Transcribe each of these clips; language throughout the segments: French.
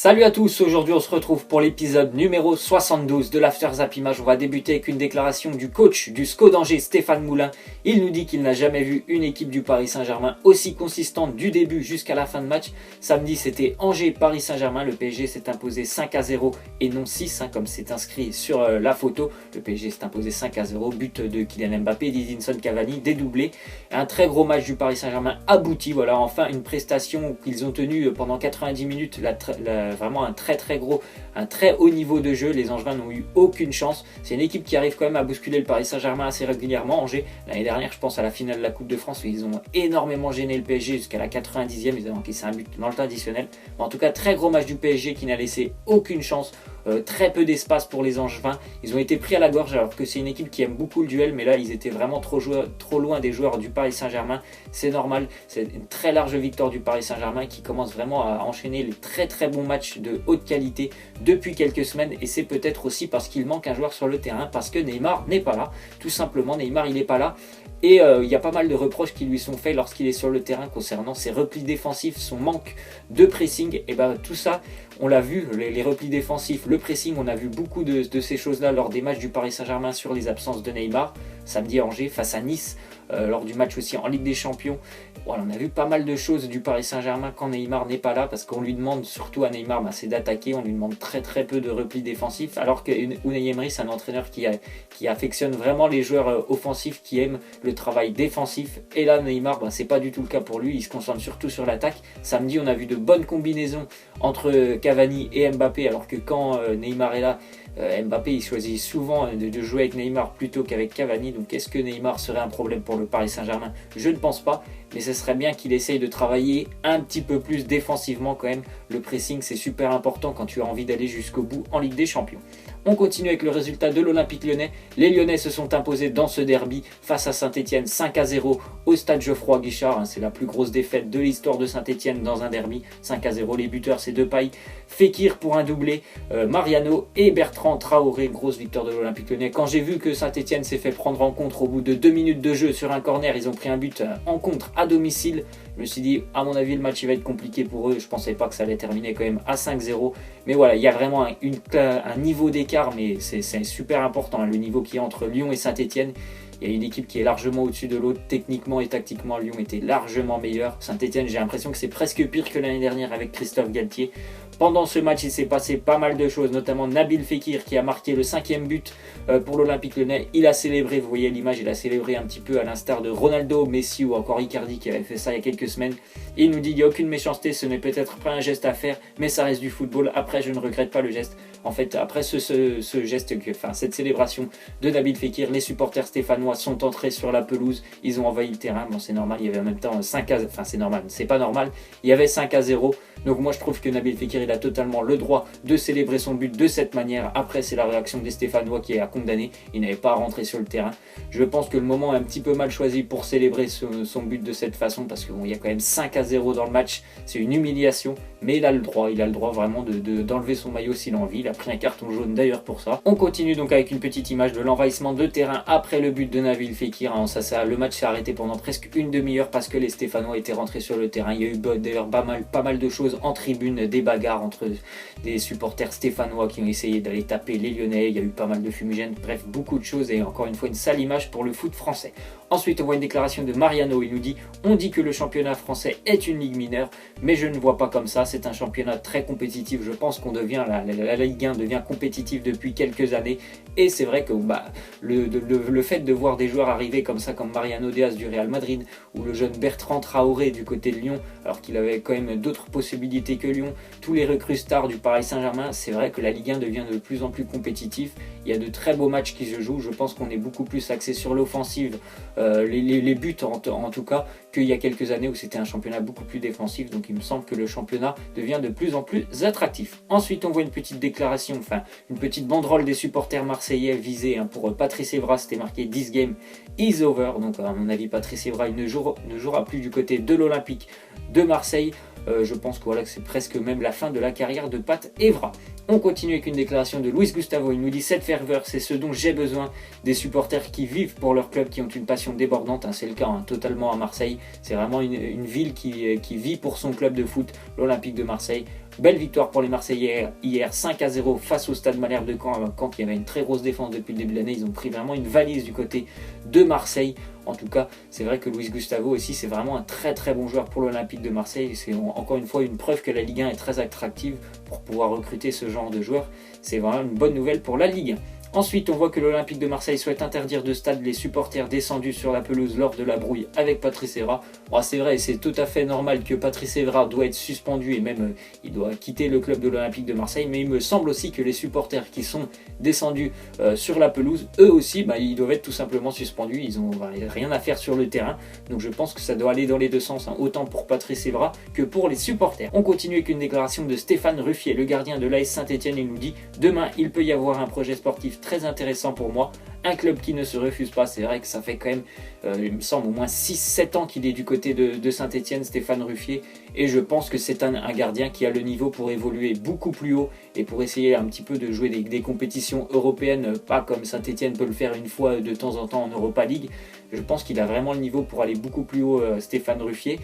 Salut à tous, aujourd'hui on se retrouve pour l'épisode numéro 72 de l'After Zap Image. On va débuter avec une déclaration du coach du SCO d'Angers, Stéphane Moulin. Il nous dit qu'il n'a jamais vu une équipe du Paris Saint-Germain aussi consistante du début jusqu'à la fin de match. Samedi c'était Angers-Paris Saint-Germain, le PSG s'est imposé 5-0 et non 6 comme c'est inscrit sur la photo. Le PSG s'est imposé 5-0, but de Kylian Mbappé, d'Edinson Cavani, dédoublé. Un très gros match du Paris Saint-Germain abouti, voilà enfin une prestation qu'ils ont tenue pendant 90 minutes, vraiment un très haut niveau de jeu. Les Angevins n'ont eu aucune chance. C'est une équipe qui arrive quand même à bousculer le Paris Saint-Germain assez régulièrement. Angers, l'année dernière, je pense à la finale de la Coupe de France, où ils ont énormément gêné le PSG jusqu'à la 90e. Ils ont encaissé un but dans le temps additionnel. Mais en tout cas, très gros match du PSG qui n'a laissé aucune chance. Très peu d'espace pour les Angevins. Ils ont été pris à la gorge alors que c'est une équipe qui aime beaucoup le duel, mais là ils étaient vraiment trop loin des joueurs du Paris Saint-Germain. C'est normal, c'est une très large victoire du Paris Saint-Germain qui commence vraiment à enchaîner les très bons matchs de haute qualité depuis quelques semaines, et c'est peut-être aussi parce qu'il manque un joueur sur le terrain, parce que Neymar n'est pas là. Tout simplement, Neymar il n'est pas là. Et il y a pas mal de reproches qui lui sont faits lorsqu'il est sur le terrain concernant ses replis défensifs, son manque de pressing. Et tout ça, on l'a vu, les replis défensifs, le pressing, on a vu beaucoup de ces choses-là lors des matchs du Paris Saint-Germain sur les absences de Neymar. Samedi à Angers, face à Nice, lors du match aussi en Ligue des Champions. Voilà, on a vu pas mal de choses du Paris Saint-Germain quand Neymar n'est pas là, parce qu'on lui demande, surtout à Neymar, c'est d'attaquer, on lui demande très peu de replis défensifs, alors que Unai Emery, c'est un entraîneur qui affectionne vraiment les joueurs offensifs, qui aiment le travail défensif. Et là, Neymar, c'est pas du tout le cas pour lui, il se concentre surtout sur l'attaque. Samedi, on a vu de bonnes combinaisons entre Cavani et Mbappé, alors que quand Neymar est là, Mbappé il choisit souvent de jouer avec Neymar plutôt qu'avec Cavani. Donc est-ce que Neymar serait un problème pour le Paris Saint-Germain? Je ne pense pas, mais ce serait bien qu'il essaye de travailler un petit peu plus défensivement quand même. Le pressing c'est super important quand tu as envie d'aller jusqu'au bout en Ligue des Champions. On continue avec le résultat de l'Olympique Lyonnais. Les Lyonnais se sont imposés dans ce derby face à Saint-Etienne 5-0 au stade Geoffroy Guichard. C'est la plus grosse défaite de l'histoire de Saint-Etienne dans un derby. 5-0, les buteurs c'est Depay, Fekir pour un doublé, Mariano et Bertrand Traoré. Grosse victoire de l'Olympique Lyonnais. Quand j'ai vu que Saint-Etienne s'est fait prendre en contre au bout de 2 minutes de jeu sur un corner, ils ont pris un but en contre à domicile. Je me suis dit, à mon avis, le match il va être compliqué pour eux. Je ne pensais pas que ça allait terminer quand même à 5-0. Mais voilà, il y a vraiment un niveau d'écart, mais c'est super important, le niveau qu'il y a entre Lyon et Saint-Etienne. Il y a une équipe qui est largement au-dessus de l'autre. Techniquement et tactiquement, Lyon était largement meilleur. Saint-Etienne, j'ai l'impression que c'est presque pire que l'année dernière avec Christophe Galtier. Pendant ce match, il s'est passé pas mal de choses, notamment Nabil Fekir qui a marqué le 5e but pour l'Olympique Lyonnais. Il a célébré, vous voyez l'image, il a célébré un petit peu à l'instar de Ronaldo, Messi ou encore Icardi qui avait fait ça il y a quelques semaines. Il nous dit, il n'y a aucune méchanceté, ce n'est peut-être pas un geste à faire, mais ça reste du football. Après, je ne regrette pas le geste. En fait, après ce geste, cette célébration de Nabil Fekir, les supporters stéphanois sont entrés sur la pelouse, ils ont envahi le terrain. Bon, c'est normal, il y avait en même temps 5-0, c'est normal, c'est pas normal, il y avait 5-0. Donc moi je trouve que Nabil Fekir il a totalement le droit de célébrer son but de cette manière. Après c'est la réaction des Stéphanois qui est à condamner, il n'avait pas à rentrer sur le terrain. Je pense que le moment est un petit peu mal choisi pour célébrer son but de cette façon, parce qu'il y a quand même 5-0 dans le match, c'est une humiliation, mais il a le droit vraiment d'enlever son maillot s'il a envie. Il a pris un carton jaune d'ailleurs pour ça. On continue donc avec une petite image de l'envahissement de terrain après le but de Nabil Fekir. Le match s'est arrêté pendant presque une demi-heure parce que les Stéphanois étaient rentrés sur le terrain. Il y a eu d'ailleurs pas mal de choses en tribune, des bagarres entre des supporters stéphanois qui ont essayé d'aller taper les Lyonnais, il y a eu pas mal de fumigènes, bref beaucoup de choses, et encore une fois une sale image pour le foot français. Ensuite on voit une déclaration de Mariano, il nous dit: on dit que le championnat français est une ligue mineure, mais je ne vois pas comme ça, c'est un championnat très compétitif. Je pense qu'on devient, la Ligue 1 devient compétitive depuis quelques années, et c'est vrai que le fait de voir des joueurs arriver comme ça, comme Mariano Diaz du Real Madrid, ou le jeune Bertrand Traoré du côté de Lyon, alors qu'il avait quand même d'autres possibilités que Lyon, tous les recrues stars du Paris Saint-Germain, c'est vrai que la Ligue 1 devient de plus en plus compétitive. Il y a de très beaux matchs qui se jouent, je pense qu'on est beaucoup plus axé sur l'offensive, les buts en tout cas, qu'il y a quelques années où c'était un championnat beaucoup plus défensif. Donc il me semble que le championnat devient de plus en plus attractif. Ensuite on voit une petite déclaration, une petite banderole des supporters marseillais visée pour Patrice Evra, c'était marqué "This game is over", donc à mon avis Patrice Evra il ne jouera plus du côté de l'Olympique de Marseille. Je pense que c'est presque même la fin de la carrière de Pat Evra. On continue avec une déclaration de Luis Gustavo. Il nous dit: cette ferveur, c'est ce dont j'ai besoin, des supporters qui vivent pour leur club, qui ont une passion débordante. C'est le cas totalement à Marseille. C'est vraiment une ville qui vit pour son club de foot, l'Olympique de Marseille. Belle victoire pour les Marseillais hier, 5-0 face au Stade Malherbe de Caen. Caen qui avait une très grosse défense depuis le début de l'année. Ils ont pris vraiment une valise du côté de Marseille. En tout cas, c'est vrai que Luis Gustavo aussi, c'est vraiment un très très bon joueur pour l'Olympique de Marseille. C'est encore une fois une preuve que la Ligue 1 est très attractive pour pouvoir recruter ce genre de joueurs. C'est vraiment une bonne nouvelle pour la Ligue 1. Ensuite, on voit que l'Olympique de Marseille souhaite interdire de stade les supporters descendus sur la pelouse lors de la brouille avec Patrice Evra. Bon, c'est vrai, c'est tout à fait normal que Patrice Evra doit être suspendu et même il doit quitter le club de l'Olympique de Marseille. Mais il me semble aussi que les supporters qui sont descendus sur la pelouse, eux aussi, ils doivent être tout simplement suspendus. Ils n'ont rien à faire sur le terrain. Donc je pense que ça doit aller dans les deux sens, autant pour Patrice Evra que pour les supporters. On continue avec une déclaration de Stéphane Ruffier, le gardien de l'AS Saint-Etienne. Il nous dit: demain, il peut y avoir un projet sportif très intéressant pour moi, un club qui ne se refuse pas. C'est vrai que ça fait quand même, il me semble, au moins 6-7 ans qu'il est du côté de Saint-Etienne, Stéphane Ruffier, et je pense que c'est un gardien qui a le niveau pour évoluer beaucoup plus haut et pour essayer un petit peu de jouer des compétitions européennes, pas comme Saint-Etienne peut le faire une fois de temps en temps en Europa League. Je pense qu'il a vraiment le niveau pour aller beaucoup plus haut, Stéphane Ruffier.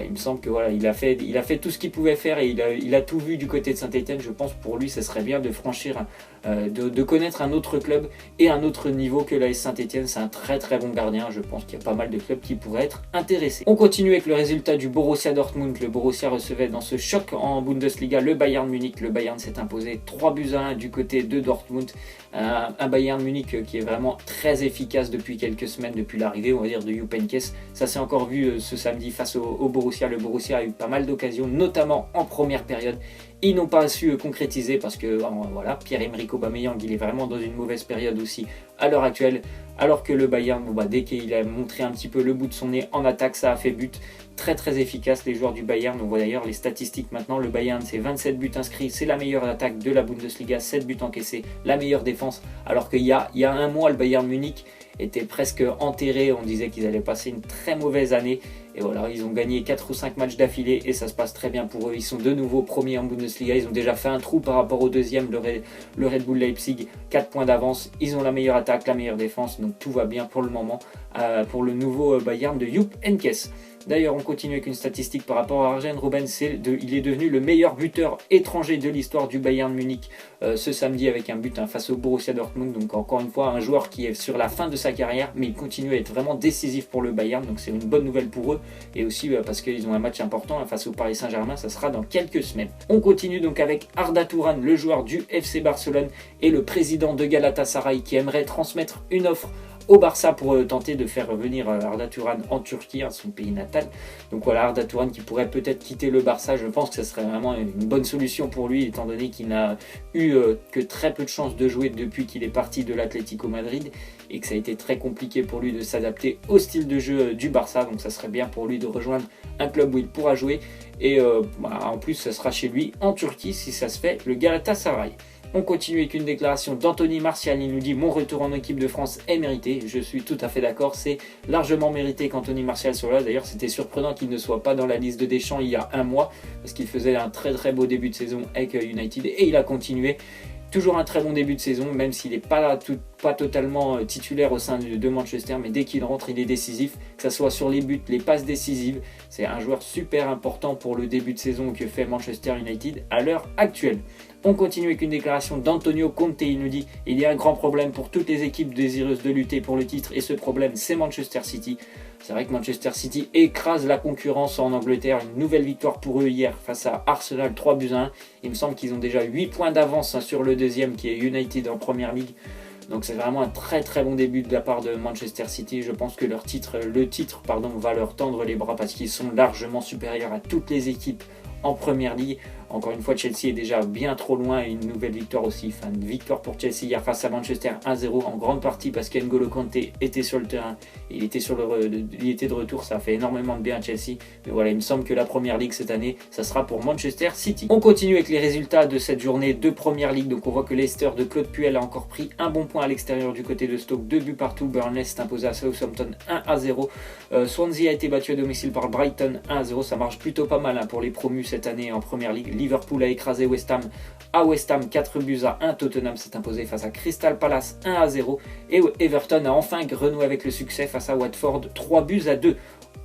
Il me semble que voilà, il a fait tout ce qu'il pouvait faire et il a tout vu du côté de Saint-Etienne. Je pense pour lui, ce serait bien de franchir, de connaître un autre club et un autre niveau que l'AS Saint-Etienne. C'est un très très bon gardien. Je pense qu'il y a pas mal de clubs qui pourraient être intéressés. On continue avec le résultat du Borussia Dortmund. Le Borussia recevait dans ce choc en Bundesliga le Bayern Munich. Le Bayern s'est imposé 3-1 du côté de Dortmund. Un Bayern Munich qui est vraiment très efficace depuis quelques semaines, depuis l'arrivée, on va dire, de Jupp Heynckes. Ça s'est encore vu ce samedi face au Borussia. Le Borussia a eu pas mal d'occasions, notamment en première période. Ils n'ont pas su concrétiser parce que voilà, Pierre-Emerick Aubameyang, il est vraiment dans une mauvaise période aussi à l'heure actuelle. Alors que le Bayern, dès qu'il a montré un petit peu le bout de son nez en attaque, ça a fait but. Très très efficace les joueurs du Bayern. On voit d'ailleurs les statistiques maintenant. Le Bayern, c'est 27 buts inscrits, c'est la meilleure attaque de la Bundesliga, 7 buts encaissés, la meilleure défense. Alors qu'il y a un mois, le Bayern Munich était presque enterré. On disait qu'ils allaient passer une très mauvaise année. Et voilà, ils ont gagné 4 ou 5 matchs d'affilée et ça se passe très bien pour eux. Ils sont de nouveau premiers en Bundesliga. Ils ont déjà fait un trou par rapport au deuxième, le Red Bull Leipzig. 4 points d'avance. Ils ont la meilleure attaque, la meilleure défense. Donc tout va bien pour le moment pour le nouveau Bayern de Jupp Heynckes. D'ailleurs, on continue avec une statistique par rapport à Arjen Robben. Il est devenu le meilleur buteur étranger de l'histoire du Bayern Munich ce samedi avec un but face au Borussia Dortmund. Donc encore une fois, un joueur qui est sur la fin de sa carrière, mais il continue à être vraiment décisif pour le Bayern. Donc c'est une bonne nouvelle pour eux. Et aussi parce qu'ils ont un match important face au Paris Saint-Germain. Ça sera dans quelques semaines. On continue donc avec Arda Turan, le joueur du FC Barcelone et le président de Galatasaray qui aimerait transmettre une offre au Barça pour tenter de faire revenir Arda Turan en Turquie, son pays natal. Donc voilà, Arda Turan qui pourrait peut-être quitter le Barça. Je pense que ce serait vraiment une bonne solution pour lui, étant donné qu'il n'a eu que très peu de chances de jouer depuis qu'il est parti de l'Atlético Madrid et que ça a été très compliqué pour lui de s'adapter au style de jeu du Barça. Donc ça serait bien pour lui de rejoindre un club où il pourra jouer et en plus ça sera chez lui en Turquie si ça se fait, le Galatasaray. On continue avec une déclaration d'Anthony Martial. Il nous dit: mon retour en équipe de France est mérité. Je suis tout à fait d'accord. C'est largement mérité qu'Anthony Martial soit là. D'ailleurs, c'était surprenant qu'il ne soit pas dans la liste de Deschamps il y a un mois parce qu'il faisait un très très beau début de saison avec United et il a continué. Toujours un très bon début de saison, même s'il n'est pas totalement titulaire au sein de Manchester, mais dès qu'il rentre, il est décisif, que ce soit sur les buts, les passes décisives. C'est un joueur super important pour le début de saison que fait Manchester United à l'heure actuelle. On continue avec une déclaration d'Antonio Conte. Il nous dit: il y a un grand problème pour toutes les équipes désireuses de lutter pour le titre et ce problème, c'est Manchester City. C'est vrai que Manchester City écrase la concurrence en Angleterre. Une nouvelle victoire pour eux hier face à Arsenal, 3-1. Il me semble qu'ils ont déjà 8 points d'avance sur le deuxième qui est United en Première Ligue. Donc c'est vraiment un très très bon début de la part de Manchester City. Je pense que le titre va leur tendre les bras parce qu'ils sont largement supérieurs à toutes les équipes en Première Ligue. Encore une fois, Chelsea est déjà bien trop loin et une nouvelle victoire aussi. Enfin, une victoire pour Chelsea hier face à Manchester 1-0 en grande partie parce qu'N'Golo Kanté était sur le terrain. Il était de retour, ça a fait énormément de bien à Chelsea. Mais voilà, il me semble que la Première Ligue cette année, ça sera pour Manchester City. On continue avec les résultats de cette journée de Première Ligue. Donc on voit que Leicester de Claude Puel a encore pris un bon point à l'extérieur du côté de Stoke. 2 buts partout. Burnley s'est imposé à Southampton 1-0. Swansea a été battu à domicile par Brighton 1-0. Ça marche plutôt pas mal pour les promus cette année en Première Ligue. Liverpool a écrasé West Ham à West Ham 4-1. Tottenham s'est imposé face à Crystal Palace 1-0. Et Everton a enfin renoué avec le succès face à Watford 3-2.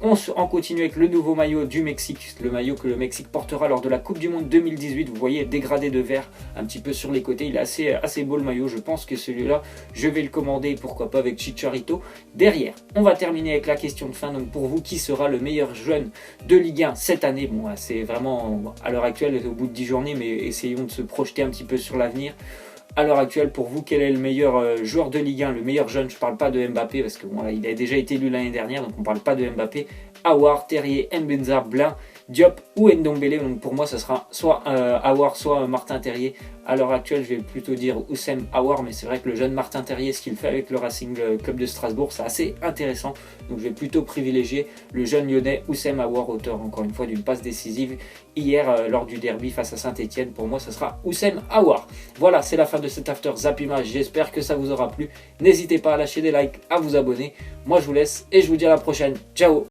On continue avec le nouveau maillot du Mexique, le maillot que le Mexique portera lors de la Coupe du Monde 2018. Vous voyez, dégradé de vert un petit peu sur les côtés. Il est assez beau le maillot. Je pense que celui-là, je vais le commander, pourquoi pas avec Chicharito derrière. On va terminer avec la question de fin. Donc pour vous, qui sera le meilleur jeune de Ligue 1 cette année? Bon, c'est vraiment à l'heure actuelle, au bout de 10 journées, mais essayons de se projeter un petit peu sur l'avenir. À l'heure actuelle, pour vous, quel est le meilleur joueur de Ligue 1, le meilleur jeune? Je ne parle pas de Mbappé, parce que bon, là, il a déjà été élu l'année dernière, donc on ne parle pas de Mbappé. Aouar, Terrier, Mbenza, Blin, Diop ou Ndombele. Donc pour moi, ça sera soit Aouar, soit Martin Terrier. À l'heure actuelle, je vais plutôt dire Oussem Aouar, mais c'est vrai que le jeune Martin Terrier, ce qu'il fait avec le Racing Club de Strasbourg, c'est assez intéressant. Donc je vais plutôt privilégier le jeune lyonnais Oussem Aouar, auteur encore une fois d'une passe décisive hier lors du derby face à Saint-Etienne. Pour moi, ça sera Oussem Aouar. Voilà, c'est la fin de cet After Zap Image. J'espère que ça vous aura plu. N'hésitez pas à lâcher des likes, à vous abonner. Moi, je vous laisse et je vous dis à la prochaine. Ciao!